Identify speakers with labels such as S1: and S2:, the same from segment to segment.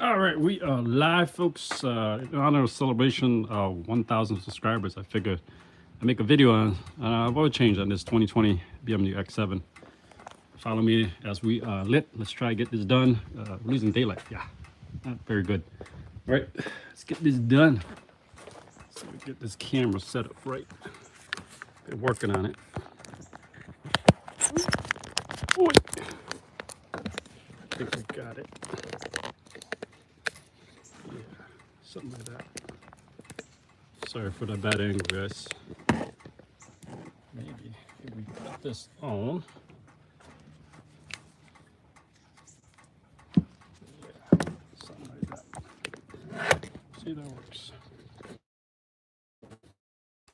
S1: All right, we are live, folks. In honor of celebration of 1,000 subscribers, I figured I make a video on oil change on this 2020 BMW X7. Follow me as we lit. Let's try to get this done. Losing daylight, yeah, not very good. All right, let's get this done. So we get this camera set up right. Been working on it. Boy, I think we got it. Yeah, something like that. Sorry for the bad angle, guys. Maybe if we put this on. Yeah, something like that. See, that works.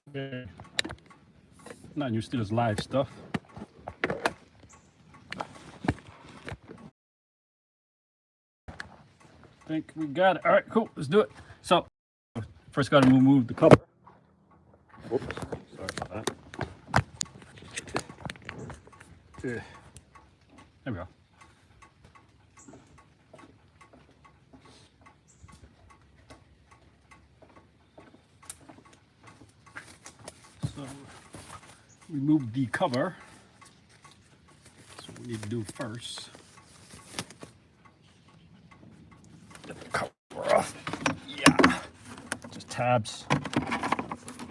S1: Okay. Not used to this live stuff. Think we got it. All right, cool. Let's do it. So, first got to remove the cover. Oops, sorry about that. There we go. So, remove the cover. That's what we need to do first. Get the cover off. Yeah. Just tabs.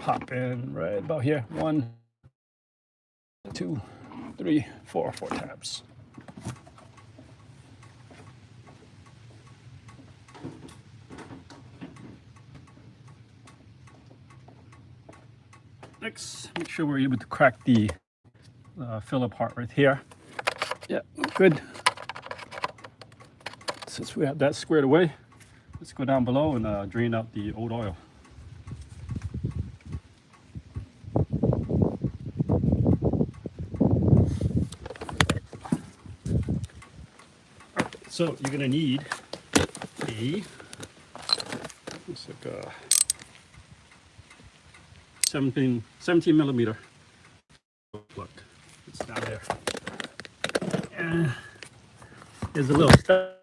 S1: Hop in right about here. 1, 2, 3, 4 tabs. Next, make sure we're able to crack the filler part right here. Yeah, good. Since we have that squared away, let's go down below and drain out the old oil. So you're gonna need a, looks like a 17 millimeter plug. It's down there. And there's a little stuff.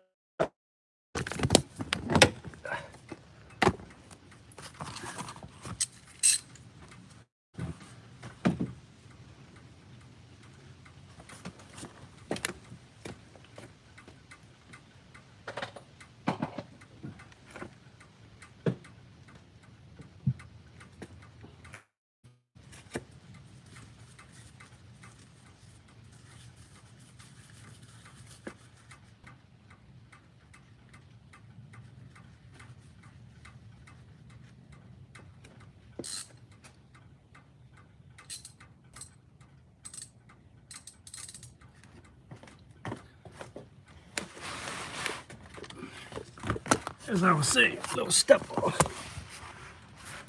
S1: As I was saying, little step off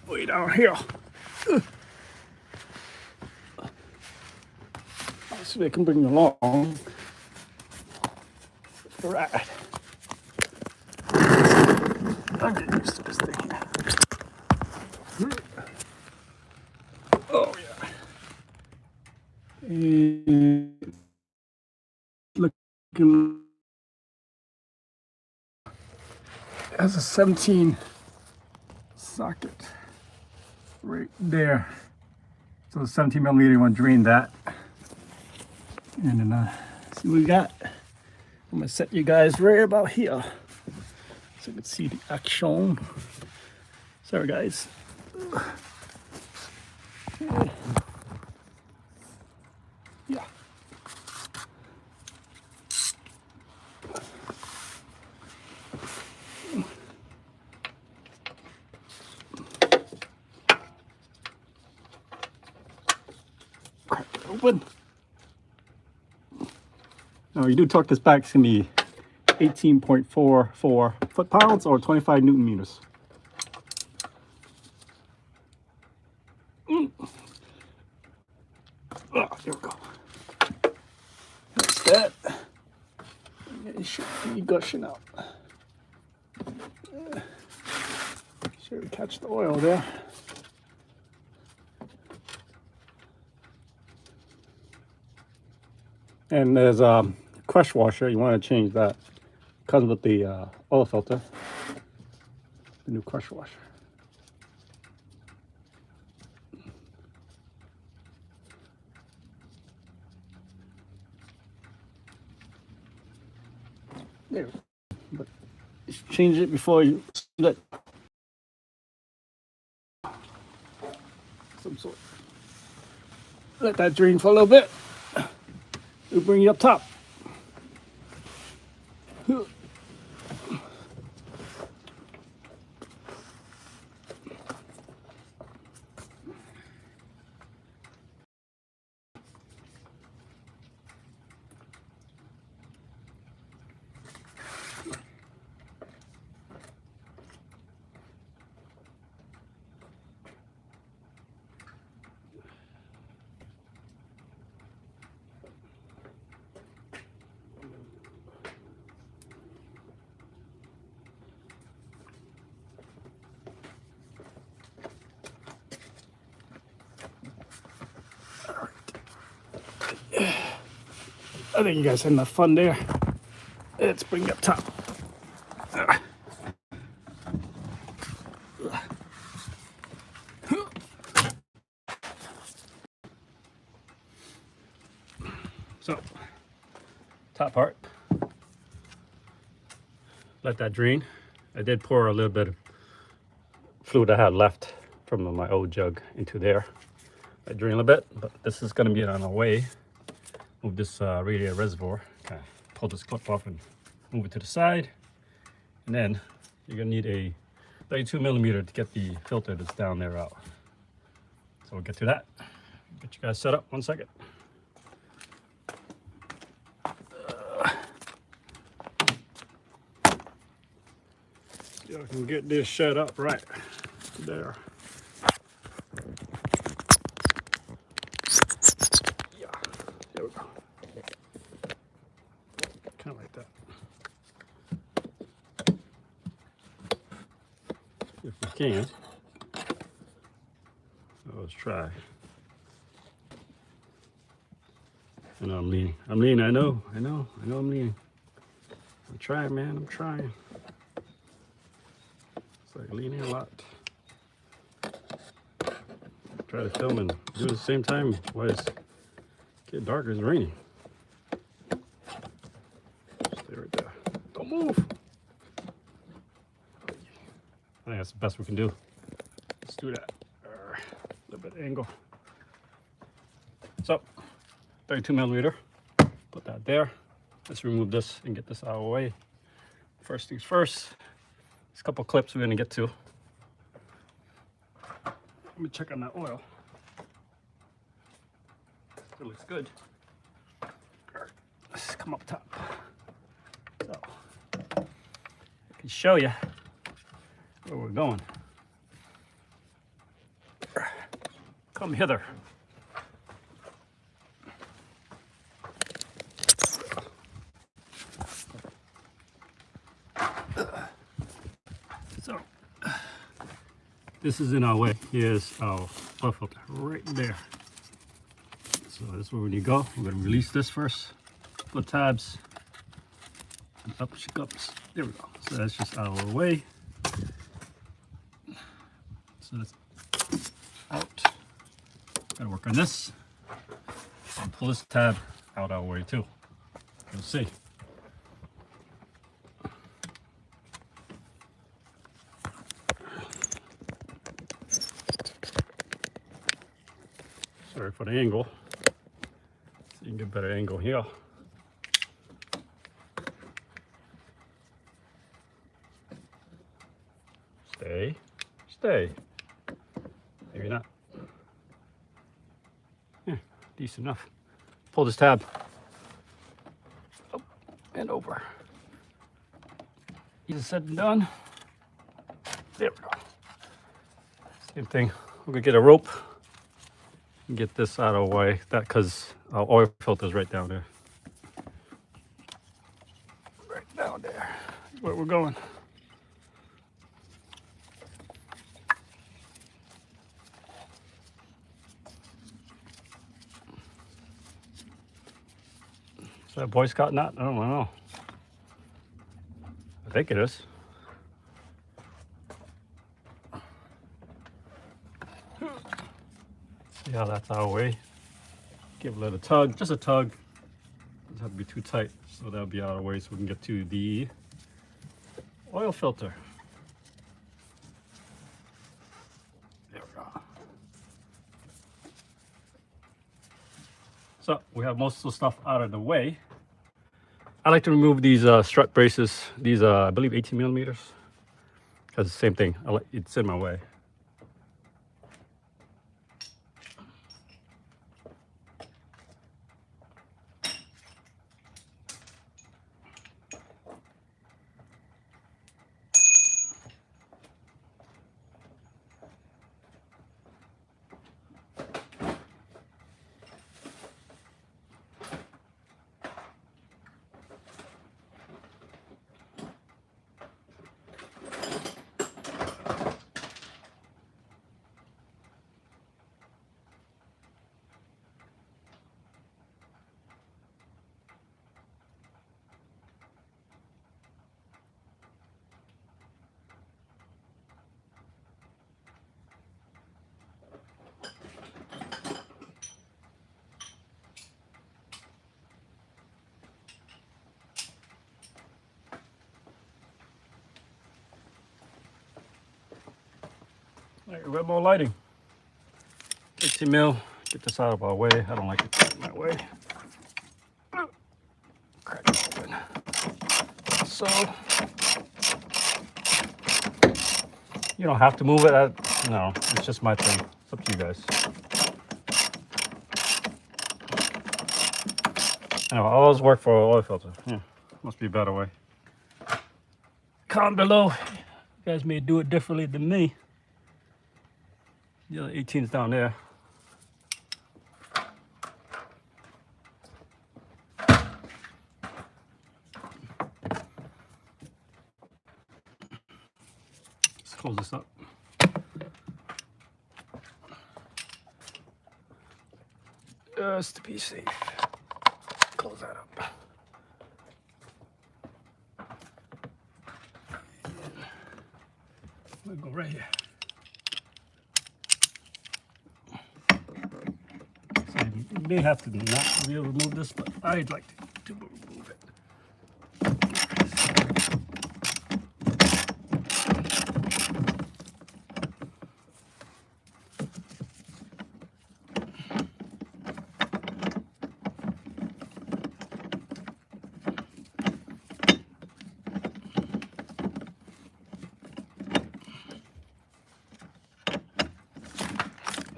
S1: way down here. So they can bring you along. Right. I'm getting used to this thing here. Oh yeah. And looking has a 17 socket right there. So the 17 millimeter, you want to drain that. And then see what we got. I'm gonna set you guys right about here so you can see the action. Sorry guys. Okay. Yeah. Crack it open. Now you do torque this back, it's gonna be 18.44 foot-pounds or 25 Newton meters. Oh, there we go. That's that. It should be gushing out. Sure to catch the oil there. And there's a crush washer, you want to change that. Comes with the oil filter, the new pressure washer. There, but change it before you let some sort. Let that drain for a little bit. It'll bring you up top. I think you guys had enough fun there. Let's bring it up top. So, top part. Let that drain. I did pour a little bit of fluid I had left from my old jug into there. I drain a little bit, but this is going to be on our way. Move this radiator reservoir. Okay, pull this clip off and move it to the side. And then you're going to need a 32 millimeter to get the filter that's down there out. So we'll get to that. Get you guys set up 1 second. See if I can get this set up right there. Yeah, there we go. Kind of like that. If we can. Let's try. I know I'm leaning. I'm leaning. I know I'm leaning. I'm trying, man. I'm trying. It's like leaning a lot. Try to film and do it at the same time while it's getting darker. It's raining. Stay right there. Don't move. I think that's the best we can do. Let's do that. A little bit of angle. So, 32 millimeter. Put that there. Let's remove this and get this out of the way. First things first. There's a couple clips we're going to get to. Let me check on that oil. It looks good. All right, let's come up top. So, I can show you where we're going. Come hither. So, this is in our way. Here's our oil filter right there. So this is where we need to go. We're going to release this first. Couple of tabs. And up she comes. There we go. So that's just out of the way. So that's out. Gotta work on this. And pull this tab out our way too. You'll see. Sorry for the angle. So you can get a better angle here. Stay. Stay. Maybe not. Yeah, decent enough. Pull this tab up and over. Easy said and done. There we go. Same thing. We're gonna get a rope and get this out of the way. That because our oil filter is right down there. Right down there. That's where we're going. Is that a Boy Scout knot? I don't know. think it is. See how that's out of the way. Give it a little tug, just a tug. Doesn't have to be too tight, so that'll be out of the way so we can get to the oil filter. There we go. So we have most of the stuff out of the way. I like to remove these strut braces. These I believe 18 millimeters. Because the same thing. It's in my way. All right, we got more lighting. 18 mil. Get this out of our way. I don't like it in my way. Crack it open. So you don't have to move it. No, it's just my thing. It's up to you guys. I always work for an oil filter. Yeah, must be a better way. Comment below. You guys may do it differently than me. The other 18's down there. Let's close this up. Just to be safe. Close that up. We'll go right here. So you may have to not really remove this, but I'd like to remove it.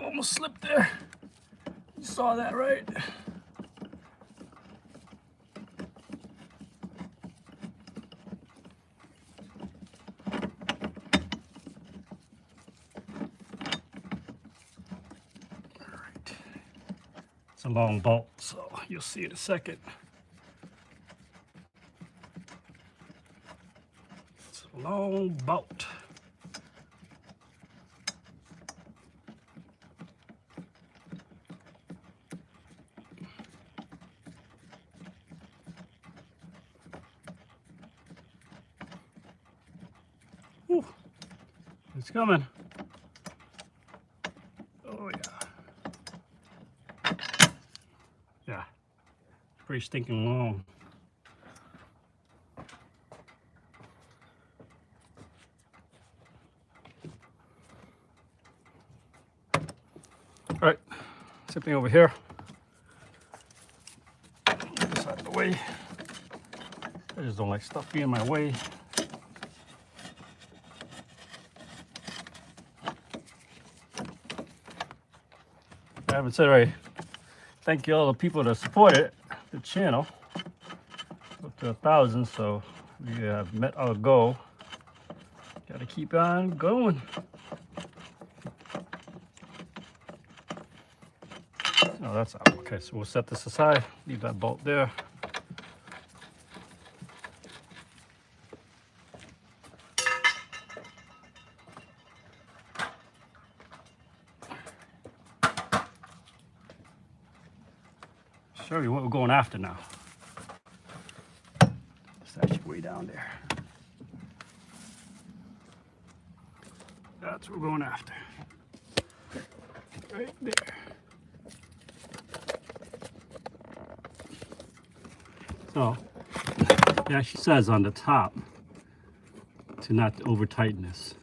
S1: Almost slipped there. You saw that, right? Alright. It's a long bolt, so you'll see in a second. It's a long bolt. Whew. It's coming. Oh yeah. Yeah. Pretty stinking long. All right. Same thing over here. Get this out of the way. I just don't like stuff being in my way. I haven't said already. Thank you all the people that supported the channel up to 1,000. So we have met our goal. Got to keep on going. Oh, that's out. Okay, so we'll set this aside. Leave that bolt there. Show you what we're going after now. It's actually way down there. That's what we're going after. Right there. So, it actually says on the top to not over tighten this.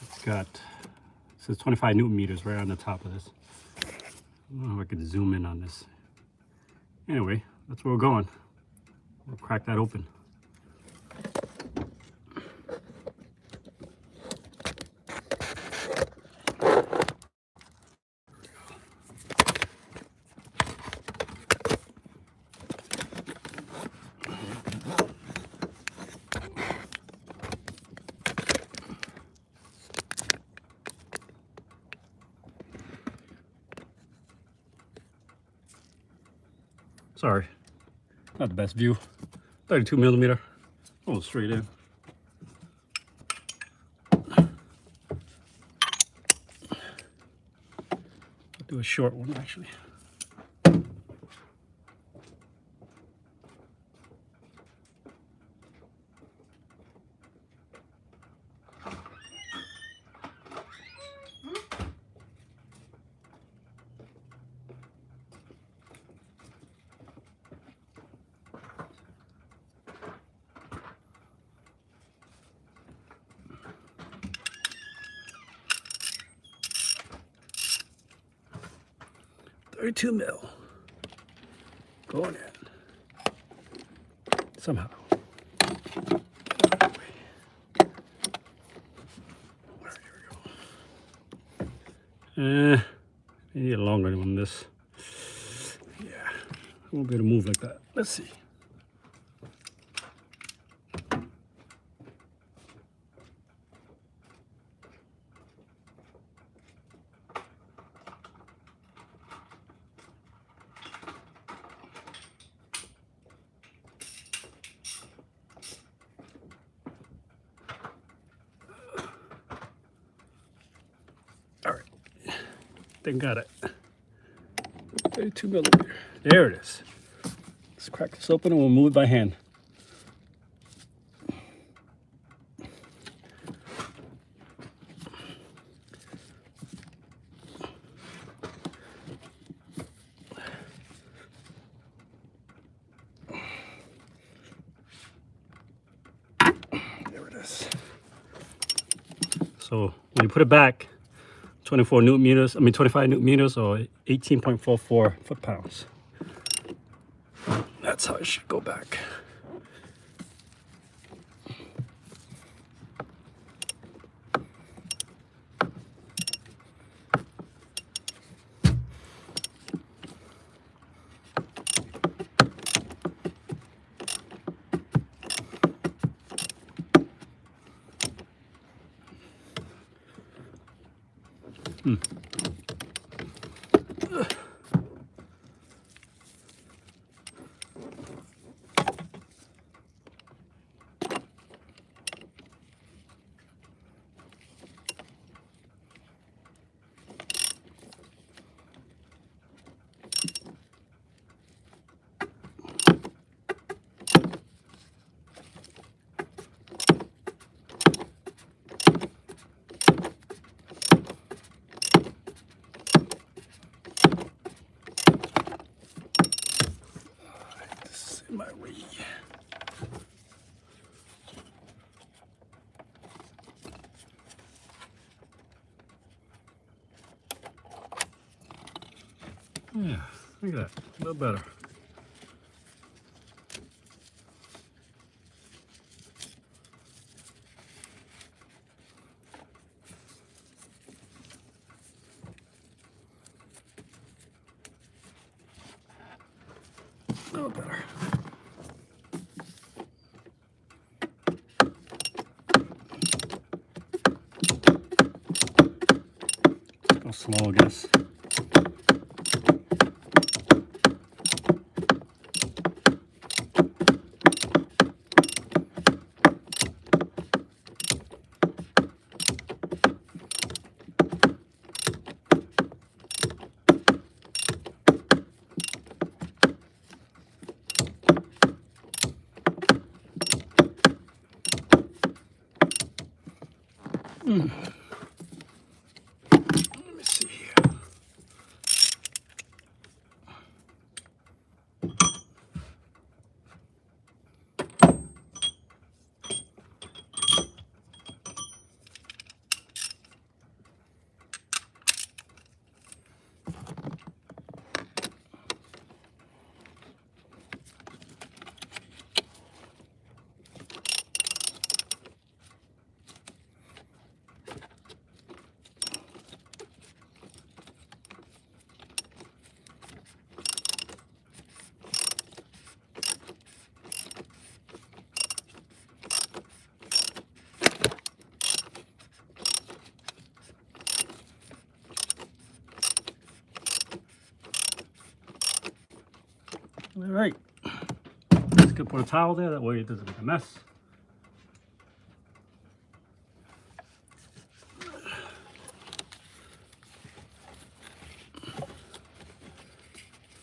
S1: It's got, it says 25 Newton meters right on the top of this. I don't know if I can zoom in on this. Anyway, that's where we're going. We'll crack that open. Sorry, not the best view. 32 millimeter, almost straight in. I'll do a short one actually. .32 mil. Going in. Somehow. I need a longer one than this. Yeah, I won't be able to move like that. Let's see. All right, think got it. 32 millimeter. There it is. Let's crack this open and we'll move it by hand. There it is. So when you put it back, 24 Newton meters, 25 Newton meters or 18.44 foot-pounds. That's how it should go back. My way. Yeah, look at that, a little better. A little better. Go slow, I guess. Let me see here. All right, let's go put a towel there, that way it doesn't make a mess.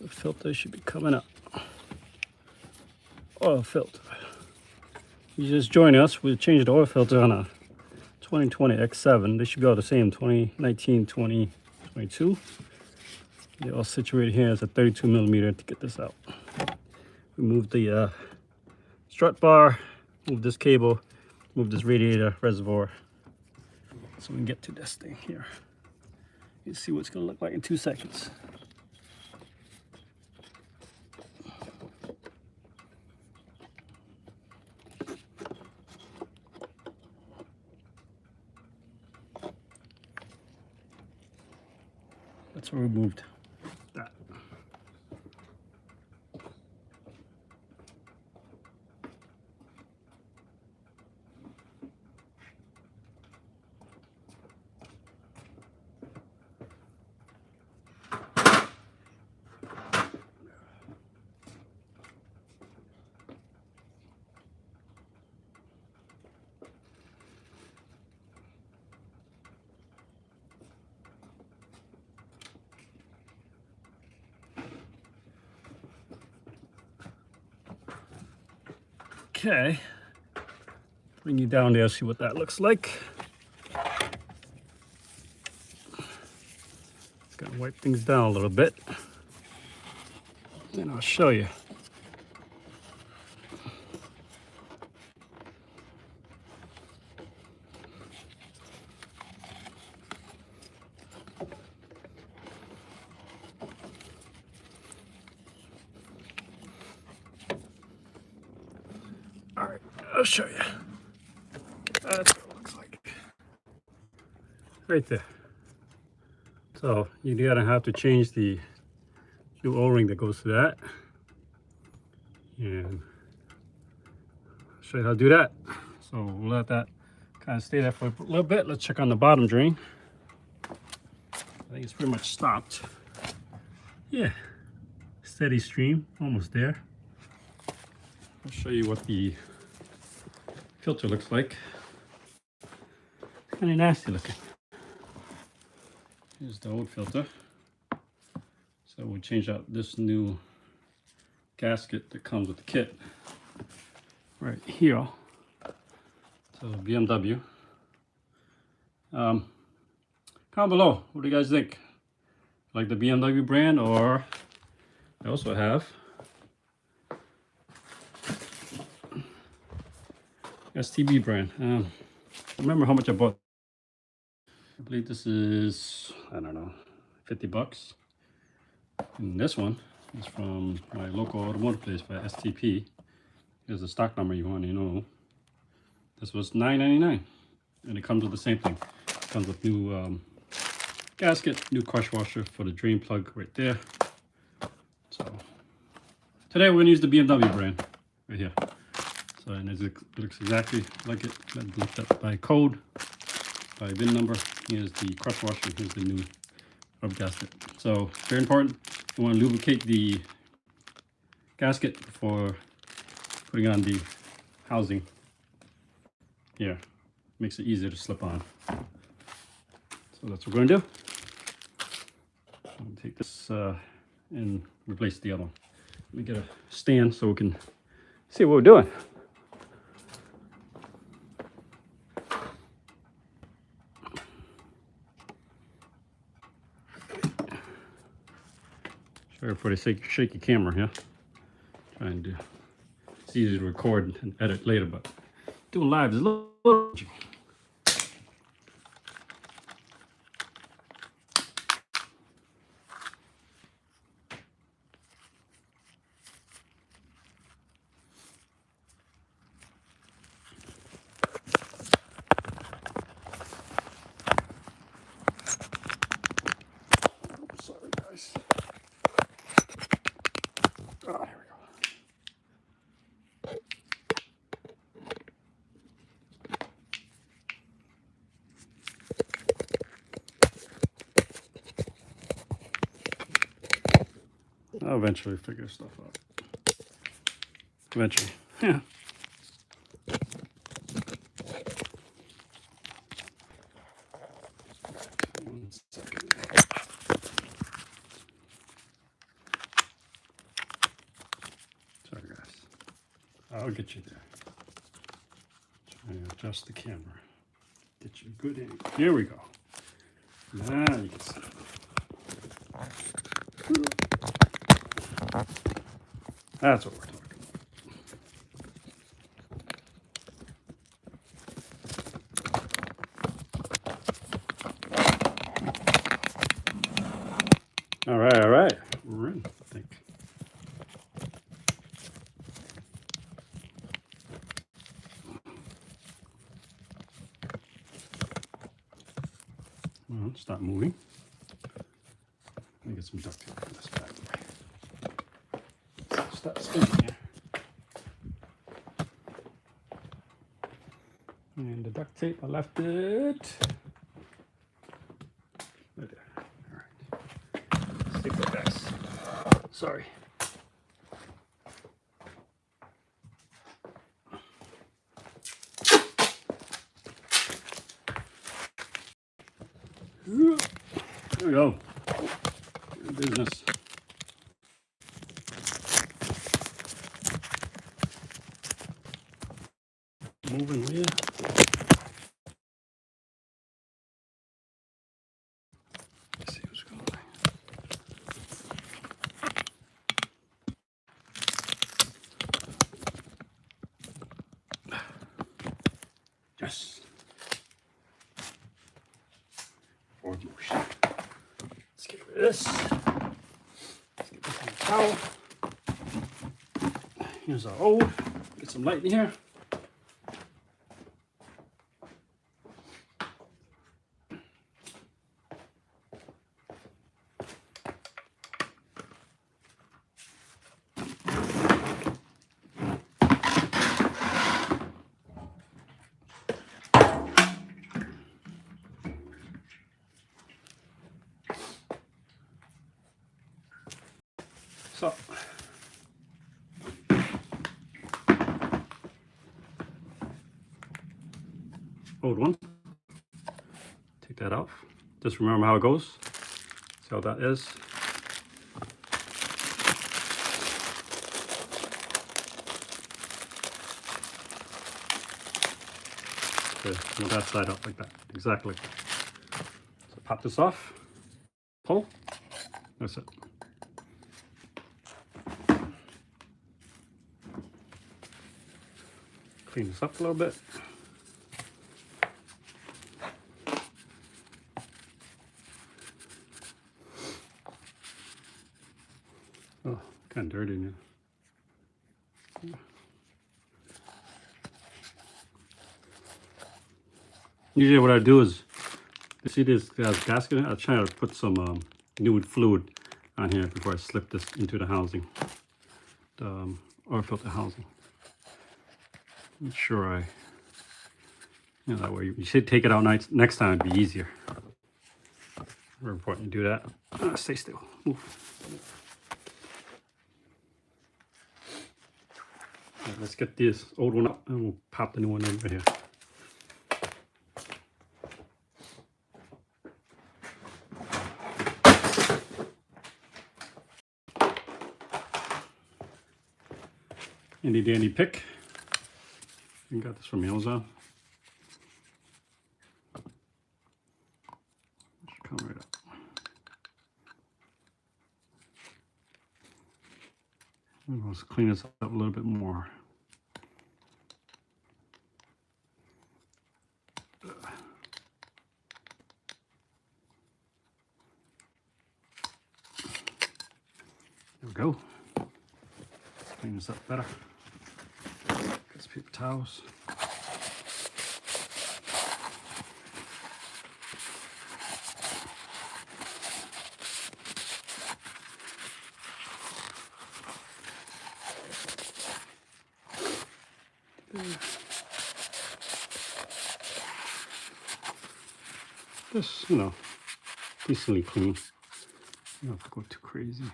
S1: The filter should be coming up. Oil filter. You just join us, we changed the oil filter on a 2020 X7. They should be all the same, 2019, 2022. They're all situated here. It's a 32 millimeter to get this out. Remove the strut bar, move this cable, move this radiator reservoir, so we can get to this thing here. You see what it's gonna look like in 2 seconds. That's where we moved that. Okay, bring you down there, see what that looks like. Just gonna wipe things down a little bit, and I'll show you. All right, I'll show you. That's what it looks like. Right there. So you're gonna have to change the new O-ring that goes to that. And I'll show you how to do that. So we'll let that kind of stay there for a little bit. Let's check on the bottom drain. I think it's pretty much stopped. Yeah, steady stream, almost there. I'll show you what the filter looks like. Kind of nasty looking. Here's the old filter. So we'll change out this new gasket that comes with the kit right here. So BMW. Comment below, what do you guys think? Like the BMW brand, or I also have STB brand. Remember how much I bought. I believe this is, I don't know, 50 bucks. And this one is from my local automotive place by STP. Here's the stock number you want to know. This was $9.99, and it comes with the same thing. It comes with new gasket, new crush washer for the drain plug right there. So today we're gonna use the BMW brand right here. So, and it looks exactly like it, linked up by code, by VIN number. Here's the crush washer, here's the new rub gasket. So very important, you want to lubricate the gasket before putting on the housing. Here, makes it easier to slip on. So that's what we're going to do. I'm going to take this and replace the other one. Let me get a stand so we can see what we're doing. Sorry for the shaky camera here. Trying to, it's easy to record and edit later, but doing live is a little. Sorry, guys. Oh, here we go. I'll eventually figure stuff out. Eventually. Yeah. One second. Sorry, guys. I'll get you there. Try to adjust the camera. Get you good angle. Here we go. Now you can see. That's what we're talking about. All right. We're in, I think. Well, stop moving. Let me get some duct tape on this bad boy. Stop spinning here. And the duct tape, I left it. Right there. All right. Stick with this. Sorry. There we go. Business. Moving here. Let's see what's going on. Yes. Forward motion. Let's get rid of this. Let's get this on the towel. Here's our old. Get some light in here. So, old one. Take that off. Just remember how it goes. See how that is. Okay, move that side up like that. Exactly. So pop this off. Pull. That's it. Clean this up a little bit. Oh, kind of dirty now. Usually what I do is, you see this gasket? I try to put some nude fluid on here before I slip this into the housing, the oil filter housing. Make sure that way you should take it out next time, it'd be easier. Very important to do that. Stay still. Move. Right, let's get this old one up and we'll pop the new one in right here. Handy dandy pick. I got this from Amazon. Should come right up. Let's clean this up a little bit more. There we go. Clean this up better. Get some paper towels. Just, you know, decently clean. You don't have to go too crazy.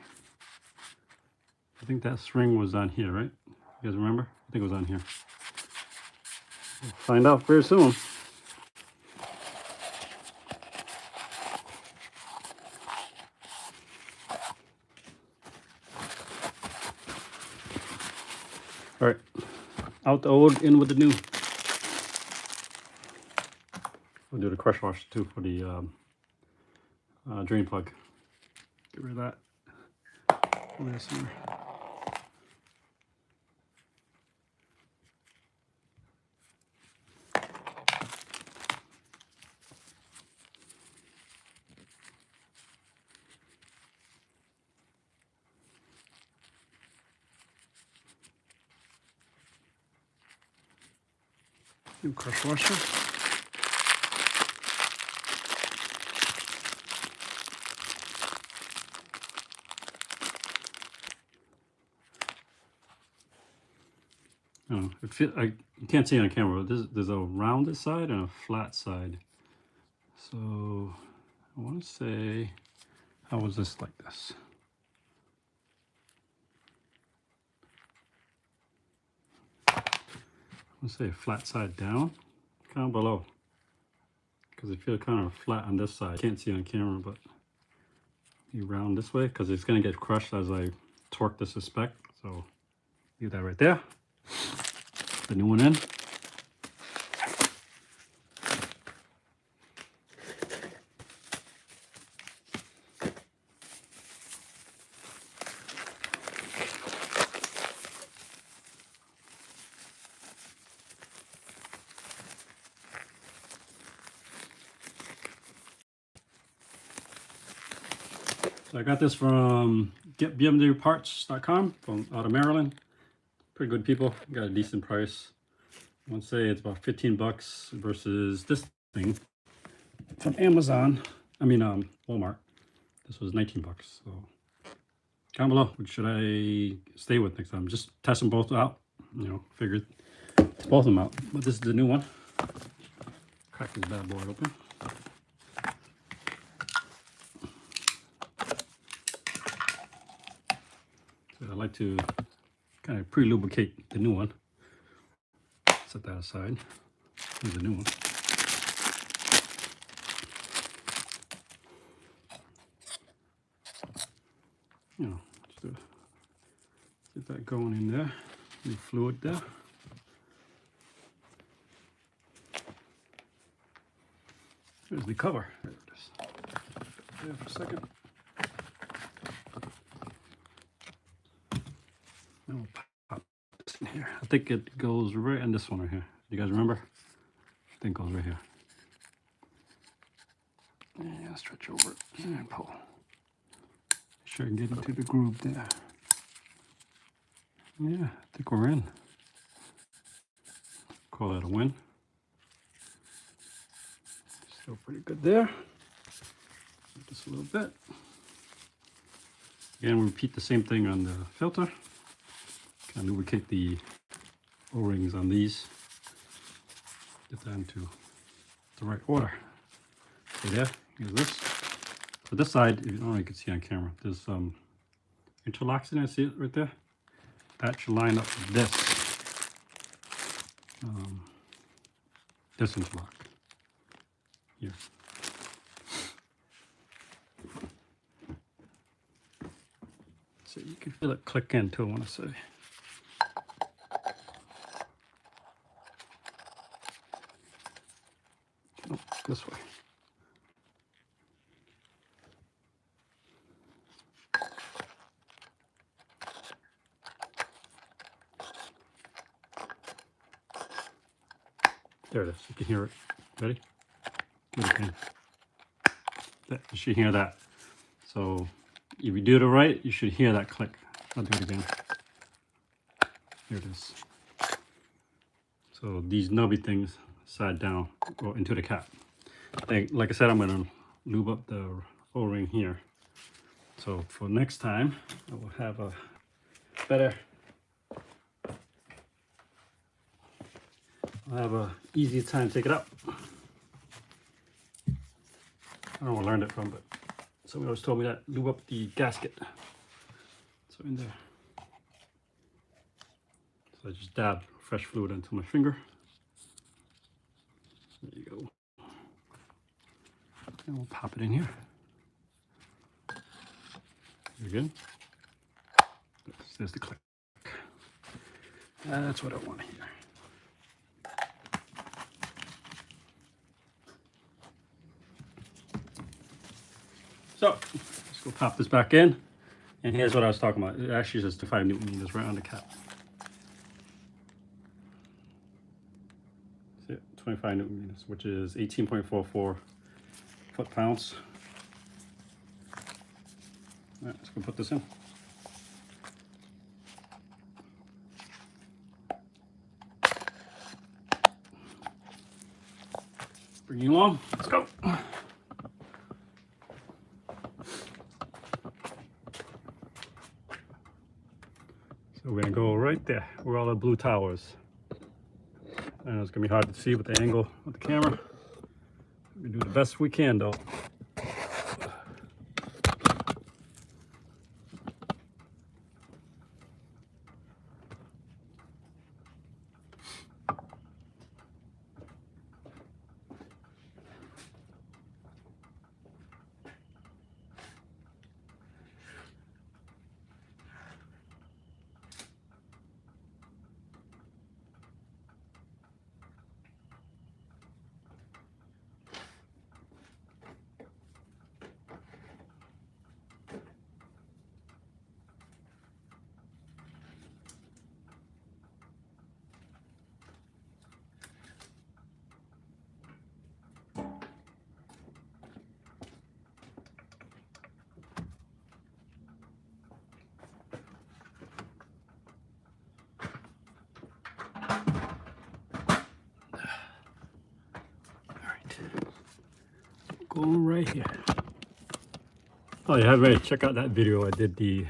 S1: I think that string was on here, right? You guys remember? I think it was on here. We'll find out very soon. All right, out the old, in with the new. We'll do the crush wash too for the drain plug. Get rid of that. Over there somewhere. New crush washer. Oh, you can't see it on camera, but there's a rounded side and a flat side. So I want to say, how was this like this? I want to say flat side down, kind of below, because it feels kind of flat on this side. Can't see on camera, but you round this way because it's going to get crushed as I torque the suspect. So leave that right there. The new one in. So I got this from getbmwparts.com from out of Maryland. Pretty good people, got a decent price. I want to say it's about 15 bucks versus this thing from Amazon. I mean, Walmart. This was 19 bucks. So comment below, which should I stay with next time? Just test them both out. You know, figured both of them out. But this is the new one. Crack this bad boy open. So I like to kind of pre-lubricate the new one. Set that aside. Here's the new one. You know, just to get that going in there. Any fluid there. There's the cover. There it is. There for a second. I'll pop this in here. I think it goes right in this one right here. You guys remember? I think it goes right here. Yeah, stretch over it and pull. Make sure I get into the groove there. Yeah, I think we're in. Call that a win. Still pretty good there. Just a little bit. Again, we repeat the same thing on the filter. Kind of lubricate the O-rings on these. Get that into the right order. Okay, there. Here's this. So this side, I don't know if you can see on camera, there's some interlocks in it. See it right there? That should line up with this. This interlock. Here. So you can feel it click in too, I want to say. Oh, this way. There it is. You can hear it. Ready? Give it a pin. You should hear that. So if you do it right, you should hear that click. I'll do it again. Here it is. So these nubby things side down go into the cap. Like I said, I'm gonna lube up the O-ring here. So for next time, I will have a better, I'll have a easier time to take it up. I don't know where I learned it from, but somebody always told me that. Lube up the gasket. So in there. So I just dab fresh fluid into my finger. There you go. And we'll pop it in here. You're good? There's the click. That's what I want here. So let's go pop this back in. And here's what I was talking about. It actually is just 5 Newton meters right on the cap. See it? 25 Newton meters, which is 18.44 foot-pounds. All right, let's go put this in. Bring you along. Let's go. So we're gonna go right there where all the blue towers. And it's gonna be hard to see with the angle of the camera. We do the best we can though. Going right here. Oh yeah, everybody check out that video. I did the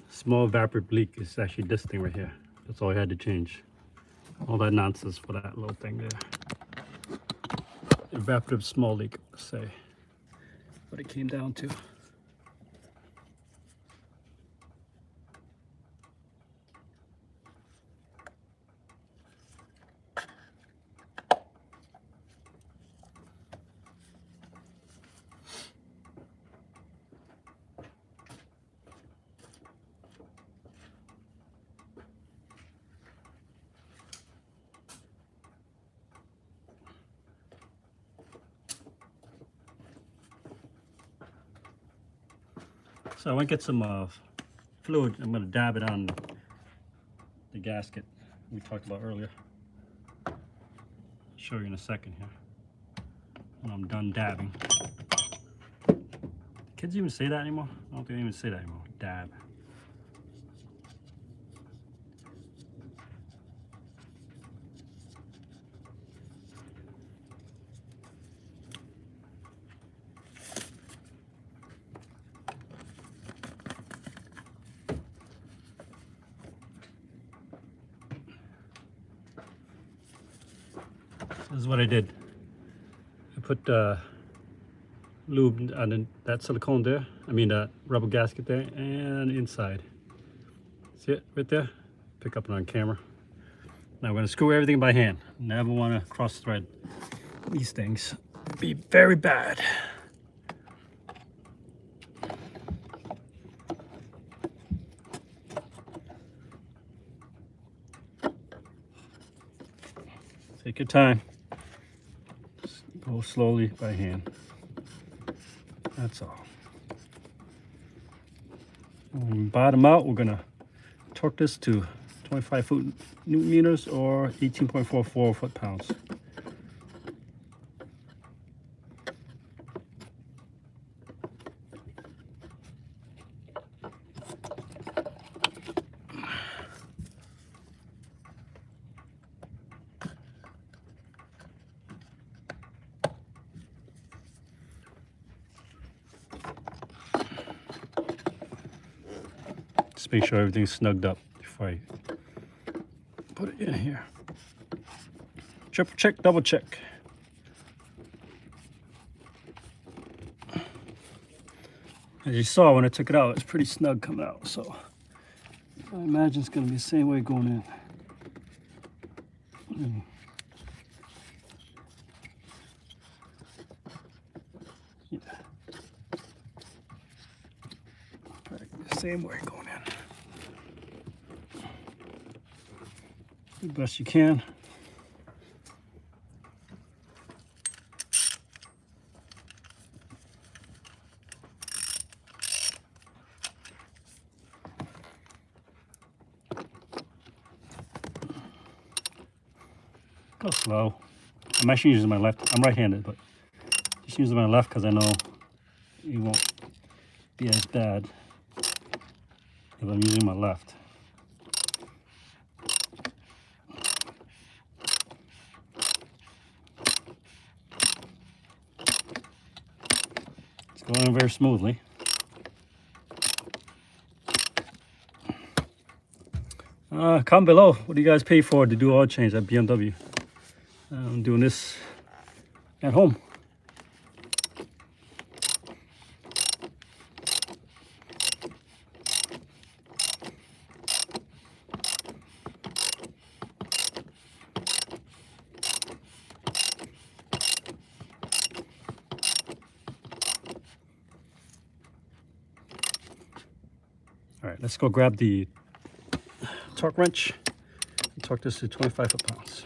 S1: small evaporative leak. It's actually this thing right here. That's all I had to change. All that nonsense for that little thing there. Evaporative small leak, say. What it came down to. So I want to get some fluid. I'm going to dab it on the gasket we talked about earlier. I'll show you in a second here when I'm done dabbing. Kids even say that anymore? I don't think they even say that anymore. Dab. This is what I did. I put lube on that silicone there. I mean that rubber gasket there and inside. See it right there? Pick up it on camera. Now I'm going to screw everything by hand. Never want to cross thread these things. It'd be very bad. Take your time. Just go slowly by hand. That's all. When we bottom out, we're gonna torque this to 25 Newton meters or 18.44 foot-pounds. Just make sure everything's snugged up before I put it in here. Triple check, double check. As you saw when I took it out, it's pretty snug coming out, so I imagine it's going to be the same way going in. Yeah. The same way going in. The best you can. Go slow. I'm actually using my left. I'm right-handed, but just using my left because I know it won't be as bad if I'm using my left. It's going very smoothly. Comment below. What do you guys pay for to do oil change at BMW? I'm doing this at home. All right, let's go grab the torque wrench and torque this to 25 foot-pounds.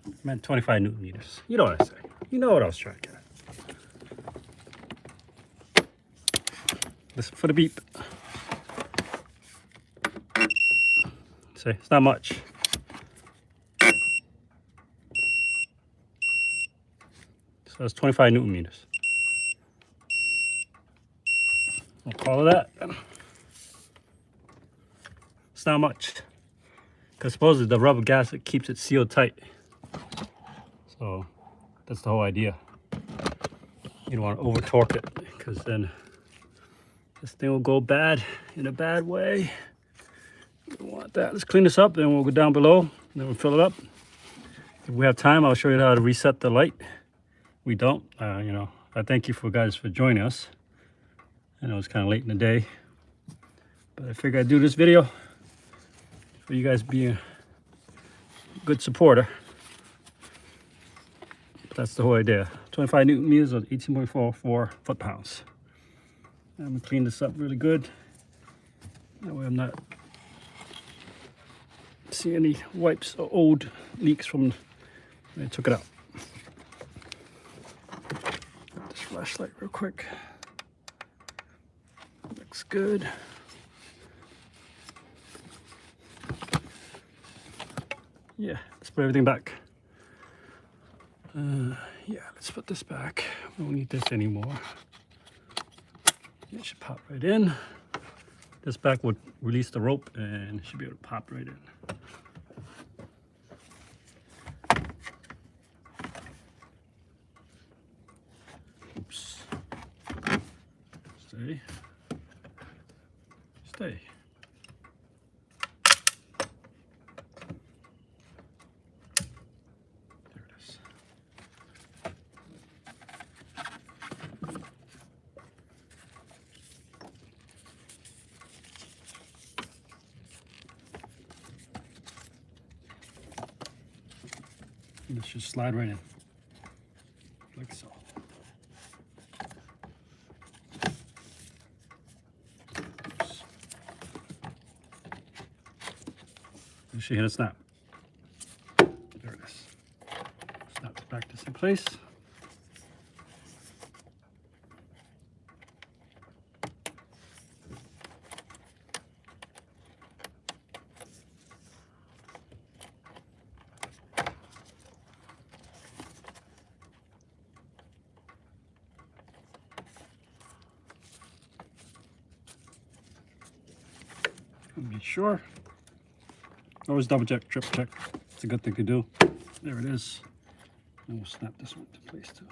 S1: I meant 25 Newton meters. You know what I say. You know what I was trying to get at. Listen for the beep. See, it's not much. So it's 25 Newton meters. We'll call it that. It's not much. Because supposedly the rubber gasket keeps it sealed tight. So that's the whole idea. You don't want to over torque it because then this thing will go bad in a bad way. You don't want that. Let's clean this up, then we'll go down below, then we'll fill it up. If we have time, I'll show you how to reset the light. We don't, you know. I thank you guys for joining us. I know it's kind of late in the day, but I figured I'd do this video for you guys being a good supporter. That's the whole idea. 25 Newton meters or 18.44 foot-pounds. I'm gonna clean this up really good. That way I'm not seeing any wipes or old leaks from when I took it out. This flashlight real quick. Looks good. Yeah, let's put everything back. Yeah, let's put this back. We don't need this anymore. It should pop right in. This back would release the rope and it should be able to pop right in. Oops. Stay. Stay. And this should slide right in, like so. Oops. You should hit a snap. There it is. Snap it back this in place. Make sure. Always double check, triple check. It's a good thing to do. There it is. And we'll snap this one into place too.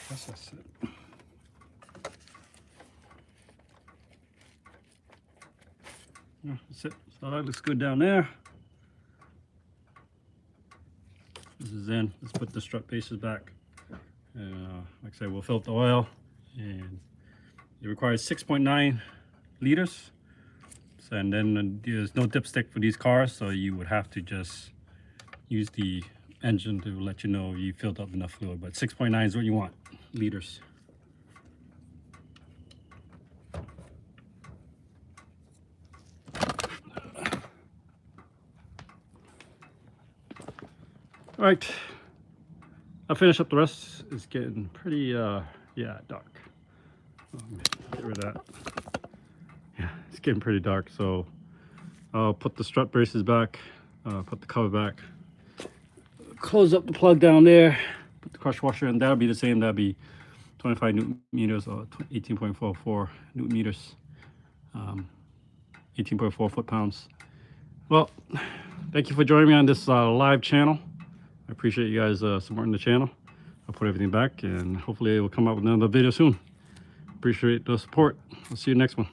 S1: That's it. Yeah, that's it. So that looks good down there. This is in. Let's put the strut bases back. Like I said, we'll fill up the oil, and it requires 6.9 liters. So, and then there's no dipstick for these cars, so you would have to just use the engine to let you know you filled up enough fluid. But 6.9 is what you want, liters. All right, I'll finish up the rest. It's getting pretty, yeah, dark. Get rid of that. Yeah, it's getting pretty dark, so I'll put the strut braces back, put the cover back, close up the plug down there, put the crush washer in. That'll be the same. That'll be 25 Newton meters or 18.44 Newton meters, 18.4 foot-pounds. Well, thank you for joining me on this live channel. I appreciate you guys supporting the channel. I'll put everything back, and hopefully it will come out with another video soon. Appreciate the support. I'll see you next one.